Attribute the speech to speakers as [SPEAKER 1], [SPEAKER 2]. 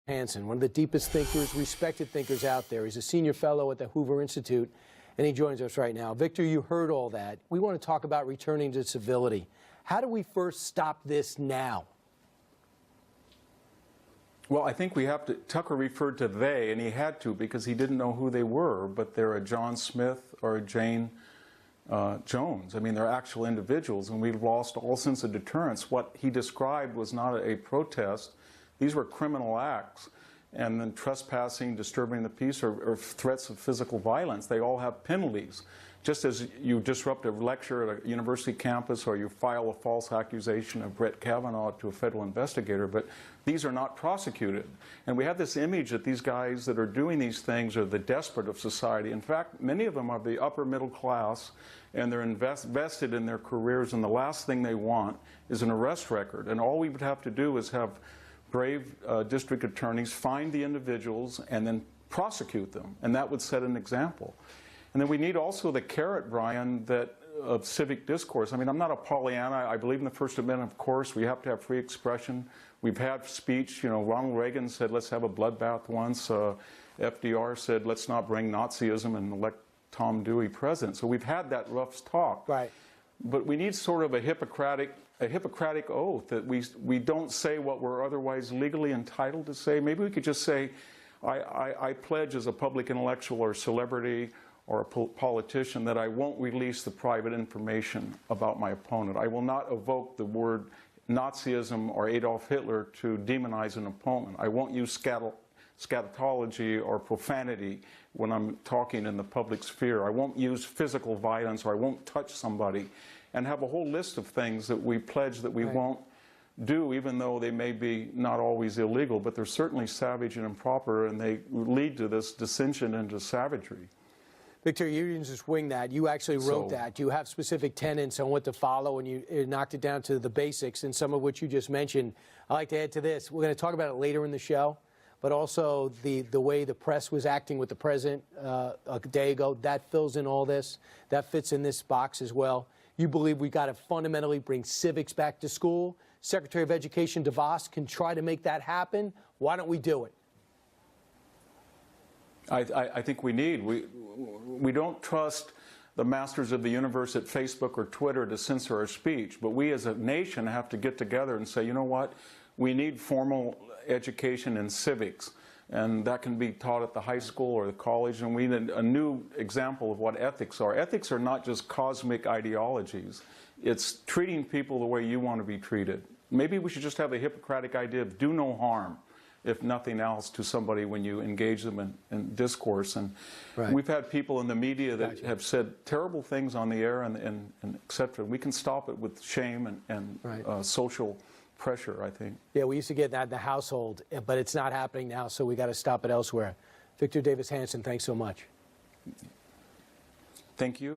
[SPEAKER 1] Hansen, one of the deepest thinkers, respected thinkers out there. He's a senior fellow at the Hoover Institute, and he joins us right now. Victor, you heard all that. We want to talk about returning to civility. How do we first stop this now?
[SPEAKER 2] Well, I think we have to, Tucker referred to they, and he had to because he didn't know who they were, but they're a John Smith or a Jane Jones. I mean, they're actual individuals, and we've lost all sense of deterrence. What he described was not a protest. These were criminal acts, and then trespassing, disturbing the peace, or threats of physical violence. They all have penalties. Just as you disrupt a lecture at a university campus or you file a false accusation of Brett Kavanaugh to a federal investigator, but these are not prosecuted. And we have this image that these guys that are doing these things are the desperate of society. In fact, many of them are the upper middle class, and they're vested in their careers, and the last thing they want is an arrest record. And all we would have to do is have brave district attorneys find the individuals and then prosecute them, and that would set an example. And then we need also the carrot, Brian, that of civic discourse. I mean, I'm not a Pollyanna. I believe in the First Amendment, of course. We have to have free expression. We've had speech. You know, Ronald Reagan said, let's have a bloodbath once. FDR said, let's not bring Nazism and elect Tom Dewey president. So we've had that rough talk. Right. But we need sort of a Hippocratic oath that we don't say what we're otherwise legally entitled to say. Maybe we could just say, I pledge as a public intellectual or celebrity or a politician that I won't release the private information about my opponent. I will not evoke the word Nazism or Adolf Hitler to demonize an opponent. I won't use scatology or profanity when I'm talking in the public sphere. I won't use physical violence, or I won't touch somebody, and have a whole list of things that we pledge that we won't do, even though they may be not always illegal, but they're certainly savage and improper, and they lead to this dissension into savagery.
[SPEAKER 1] Victor, you didn't just wing that. You actually wrote that. You have specific tenets on what to follow, and you knocked it down to the basics, and some of which you just mentioned. I'd like to add to this. We're going to talk about it later in the show, but also the way the press was acting with the president a day ago. That fills in all this. That fits in this box as well. You believe we've got to fundamentally bring civics back to school. Secretary of Education DeVos can try to make that happen. Why don't we do it?
[SPEAKER 2] I think we need. We don't trust the masters of the universe at Facebook or Twitter to censor our speech, but we as a nation have to get together and say, you know what, we need formal education in civics, and that can be taught at the high school or the college, and we need a new example of what ethics are. Ethics are not just cosmic ideologies. It's treating people the way you want to be treated. Maybe we should just have a Hippocratic idea of do no harm, if nothing else, to somebody when you engage them in discourse. And we've had people in the media that have said terrible things on the air and et cetera. We can stop it with shame and social pressure, I think.
[SPEAKER 1] Yeah, we used to get that in the household, but it's not happening now, so we got to stop it elsewhere. Victor Davis Hansen, thanks so much.
[SPEAKER 2] Thank you.